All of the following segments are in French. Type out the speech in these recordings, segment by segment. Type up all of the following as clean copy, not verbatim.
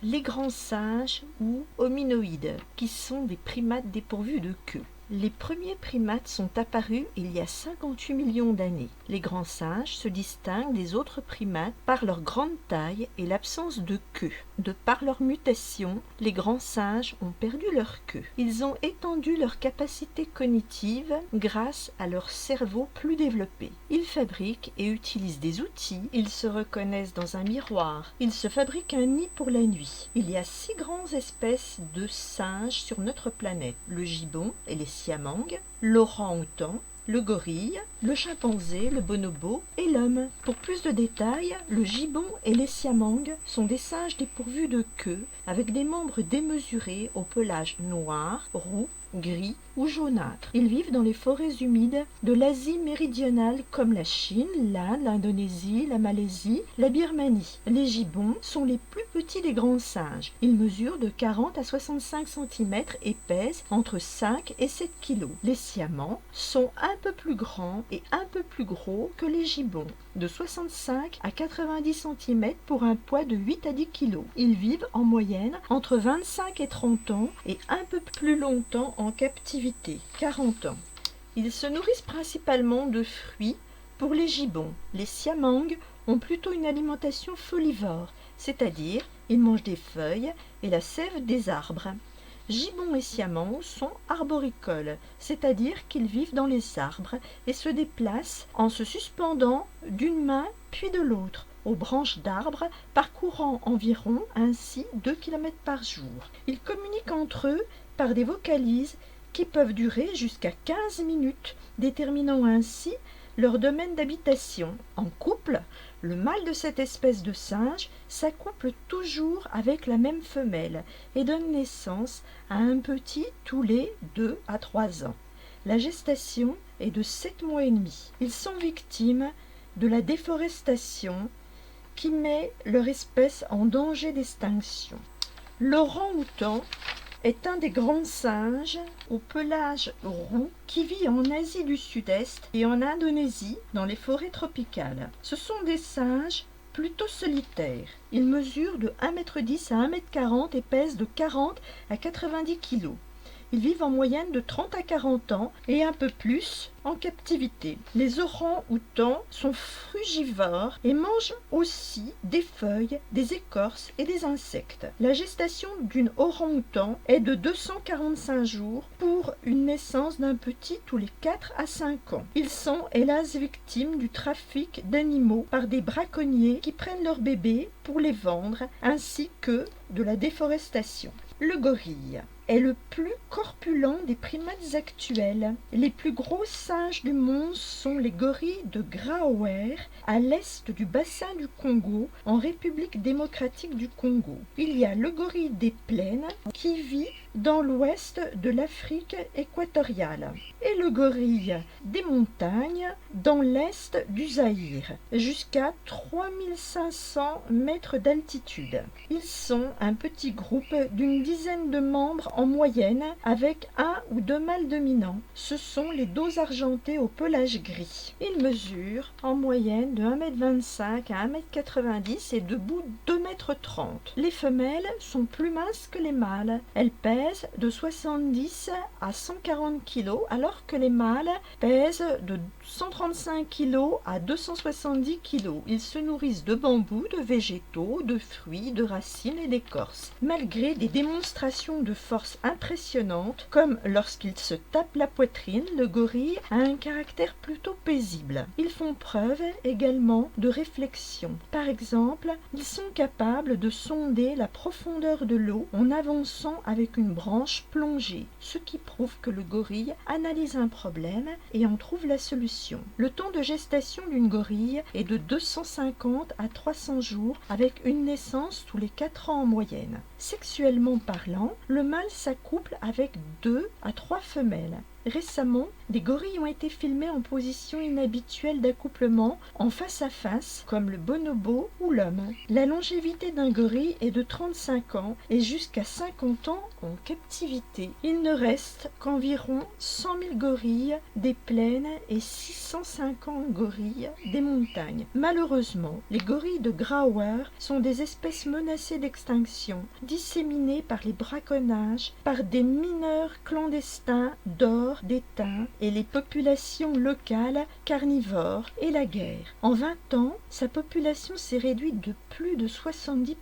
Les grands singes ou hominoïdes, qui sont des primates dépourvus de queue. Les premiers primates sont apparus il y a 58 millions d'années. Les grands singes se distinguent des autres primates par leur grande taille et l'absence de queue. De par leur mutation, les grands singes ont perdu leur queue. Ils ont étendu leur capacité cognitive grâce à leur cerveau plus développé. Ils fabriquent et utilisent des outils, ils se reconnaissent dans un miroir, ils se fabriquent un nid pour la nuit. Il y a 6 grandes espèces de singes sur notre planète: le gibbon et les siamangs, l'orang-outan, le gorille, le chimpanzé, le bonobo et l'homme. Pour plus de détails, le gibbon et les siamangs sont des singes dépourvus de queue, avec des membres démesurés au pelage noir, roux, gris ou jaunâtre. Ils vivent dans les forêts humides de l'Asie méridionale comme la Chine, l'Inde, l'Indonésie, la Malaisie, la Birmanie. Les gibbons sont les plus petits des grands singes. Ils mesurent de 40 à 65 cm et pèsent entre 5 et 7 kg. Les siamans sont un peu plus grands et un peu plus gros que les gibbons, de 65 à 90 cm pour un poids de 8 à 10 kg. Ils vivent en moyenne entre 25 et 30 ans et un peu plus longtemps en captivité, 40 ans. Ils se nourrissent principalement de fruits. Pour les gibbons, les siamangs ont plutôt une alimentation folivore, c'est-à-dire ils mangent des feuilles et la sève des arbres. Gibbons et siamangs sont arboricoles, c'est-à-dire qu'ils vivent dans les arbres et se déplacent en se suspendant d'une main puis de l'autre aux branches d'arbres, parcourant environ ainsi 2 km par jour. Ils communiquent entre eux par des vocalises qui peuvent durer jusqu'à 15 minutes, déterminant ainsi leur domaine d'habitation. En couple, le mâle de cette espèce de singe s'accouple toujours avec la même femelle et donne naissance à un petit tous les 2 à 3 ans. La gestation est de 7 mois et demi. Ils sont victimes de la déforestation qui met leur espèce en danger d'extinction. L'orang-outan est un des grands singes au pelage roux qui vit en Asie du Sud-Est et en Indonésie dans les forêts tropicales. Ce sont des singes plutôt solitaires. Ils mesurent de 1,10 m à 1,40 m et pèsent de 40 à 90 kg. Ils vivent en moyenne de 30 à 40 ans et un peu plus en captivité. Les orangs-outans sont frugivores et mangent aussi des feuilles, des écorces et des insectes. La gestation d'une orang-outan est de 245 jours pour une naissance d'un petit tous les 4 à 5 ans. Ils sont hélas victimes du trafic d'animaux par des braconniers qui prennent leurs bébés pour les vendre, ainsi que de la déforestation. Le gorille est le plus corpulent des primates actuels. Les plus gros singes du monde sont les gorilles de Graower, à l'est du bassin du Congo, en République démocratique du Congo. Il y a le gorille des plaines, qui vit dans l'ouest de l'Afrique équatoriale, et le gorille des montagnes, dans l'est du Zaïre, jusqu'à 3500 mètres d'altitude. Ils sont un petit groupe d'une dizaine de membres en moyenne, avec 1 ou 2 mâles dominants. Ce sont les dos argentés au pelage gris. Ils mesurent en moyenne de 1,25 m à 1,90 m et debout 2,30 m. Les femelles sont plus minces que les mâles. Elles pèsent de 70 à 140 kg, alors que les mâles pèsent de 135 kg à 270 kg. Ils se nourrissent de bambous, de végétaux, de fruits, de racines et d'écorces. Malgré des démonstrations de force impressionnantes, comme lorsqu'il se tape la poitrine, le gorille a un caractère plutôt paisible. Ils font preuve également de réflexion. Par exemple, ils sont capables de sonder la profondeur de l'eau en avançant avec une branche plongée, ce qui prouve que le gorille analyse un problème et en trouve la solution. Le temps de gestation d'une gorille est de 250 à 300 jours, avec une naissance tous les 4 ans en moyenne. Sexuellement parlant, le mâle s'accouple avec 2 à 3 femelles. Récemment, des gorilles ont été filmés en position inhabituelle d'accouplement, en face à face, comme le bonobo ou l'homme. La longévité d'un gorille est de 35 ans et jusqu'à 50 ans en captivité. Il ne reste qu'environ 100 000 gorilles des plaines et 650 gorilles des montagnes. Malheureusement, les gorilles de Grauer sont des espèces menacées d'extinction, disséminées par les braconnages, par des mineurs clandestins d'or, d'étain et les populations locales carnivores et la guerre. En 20 ans, sa population s'est réduite de plus de 70%.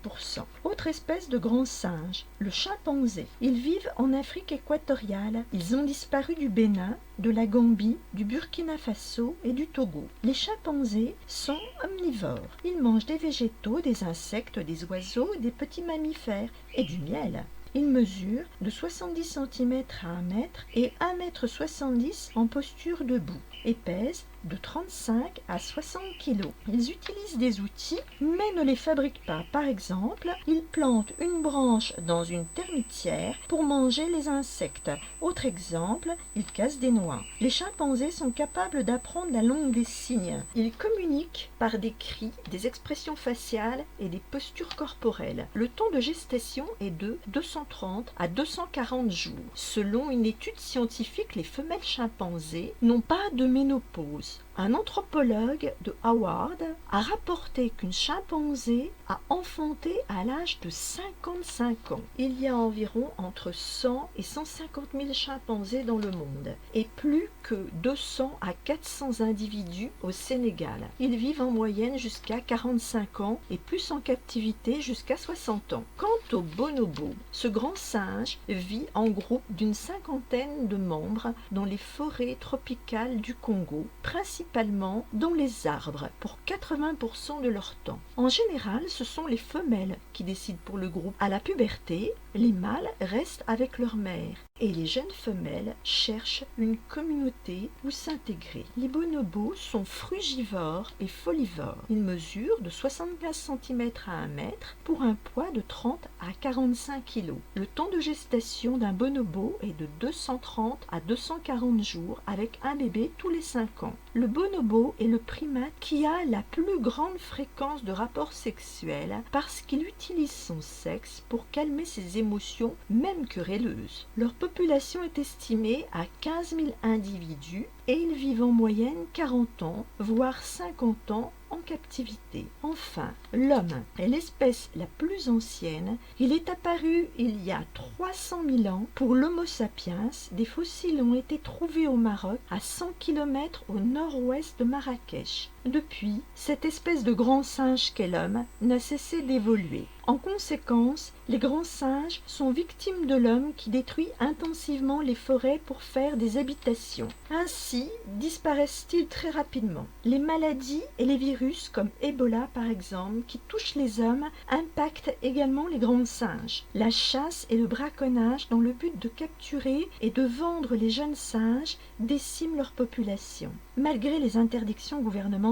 Autre espèce de grands singes, le chimpanzé. Ils vivent en Afrique équatoriale. Ils ont disparu du Bénin, de la Gambie, du Burkina Faso et du Togo. Les chimpanzés sont omnivores. Ils mangent des végétaux, des insectes, des oiseaux, des petits mammifères et du miel. Ils mesurent de 70 cm à 1 mètre et 1,70 m en posture debout et pèsent de 35 à 60 kg. Ils utilisent des outils mais ne les fabriquent pas. Par exemple, ils plantent une branche dans une termitière pour manger les insectes. Autre exemple, ils cassent des noix. Les chimpanzés sont capables d'apprendre la langue des signes. Ils communiquent par des cris, des expressions faciales et des postures corporelles. Le temps de gestation est de 230 à 240 jours. Selon une étude scientifique, les femelles chimpanzés n'ont pas de ménopause. Un anthropologue de Howard a rapporté qu'une chimpanzé a enfanté à l'âge de 55 ans. Il y a environ entre 100 et 150 000 chimpanzés dans le monde et plus que 200 à 400 individus au Sénégal. Ils vivent en moyenne jusqu'à 45 ans et plus en captivité jusqu'à 60 ans. Quant au bonobo, ce grand singe vit en groupe d'une cinquantaine de membres dans les forêts tropicales du Congo, principalement dans les arbres, pour 80% de leur temps. En général, ce sont les femelles qui décident pour le groupe. À la puberté, les mâles restent avec leur mère et les jeunes femelles cherchent une communauté où s'intégrer. Les bonobos sont frugivores et folivores. Ils mesurent de 75 cm à 1 mètre pour un poids de 30 à 45 kg. Le temps de gestation d'un bonobo est de 230 à 240 jours avec un bébé tous les 5 ans. Le bonobo est le primate qui a la plus grande fréquence de rapports sexuels parce qu'il utilise son sexe pour calmer ses émotions, même querelleuses. Leur population est estimée à 15 000 individus et ils vivent en moyenne 40 ans, voire 50 ans en captivité. Enfin, l'homme est l'espèce la plus ancienne. Il est apparu il y a 300 000 ans. Pour l'Homo sapiens, des fossiles ont été trouvés au Maroc, à 100 km au nord-ouest de Marrakech. Depuis, cette espèce de grand singe qu'est l'homme n'a cessé d'évoluer. En conséquence, les grands singes sont victimes de l'homme qui détruit intensivement les forêts pour faire des habitations. Ainsi, disparaissent-ils très rapidement. Les maladies et les virus, comme Ebola par exemple, qui touchent les hommes, impactent également les grands singes. La chasse et le braconnage dans le but de capturer et de vendre les jeunes singes déciment leur population. Malgré les interdictions gouvernementales,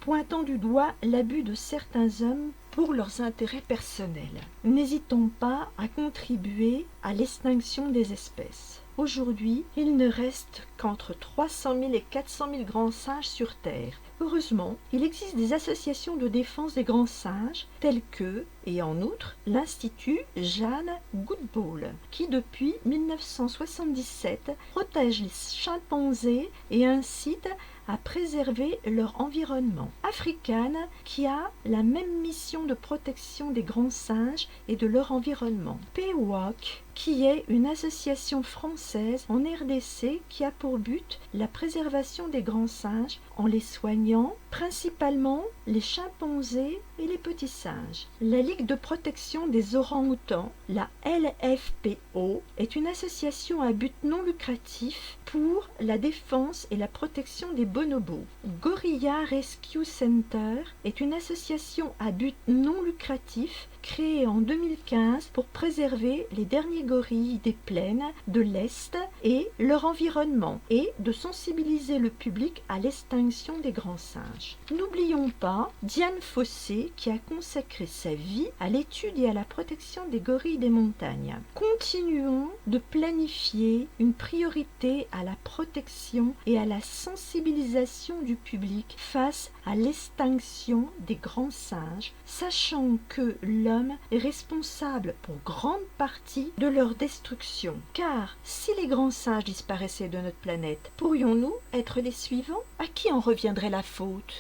pointant du doigt l'abus de certains hommes pour leurs intérêts personnels. N'hésitons pas à contribuer à l'extinction des espèces. Aujourd'hui, il ne reste qu'entre 300 000 et 400 000 grands singes sur Terre. Heureusement, il existe des associations de défense des grands singes, telles que, et en outre, l'Institut Jane Goodall, qui depuis 1977 protège les chimpanzés et incite à préserver leur environnement. African, qui a la même mission de protection des grands singes et de leur environnement. PWOC, qui est une association française en RDC qui a pour but la préservation des grands singes en les soignant, principalement les chimpanzés et les petits singes. La Ligue de protection des orang-outans, la LFPO, est une association à but non lucratif pour la défense et la protection des bonobos. Gorilla Rescue Center est une association à but non lucratif créée en 2015 pour préserver les derniers gorilles des plaines de l'Est et leur environnement et de sensibiliser le public à l'extinction des grands singes. singes. N'oublions pas Diane Fossé qui a consacré sa vie à l'étude et à la protection des gorilles des montagnes. Continuons de planifier une priorité à la protection et à la sensibilisation du public face à l'extinction des grands singes, sachant que l'homme est responsable pour grande partie de leur destruction. Car si les grands singes disparaissaient de notre planète, pourrions-nous être les suivants? À qui en reviendrait la faute?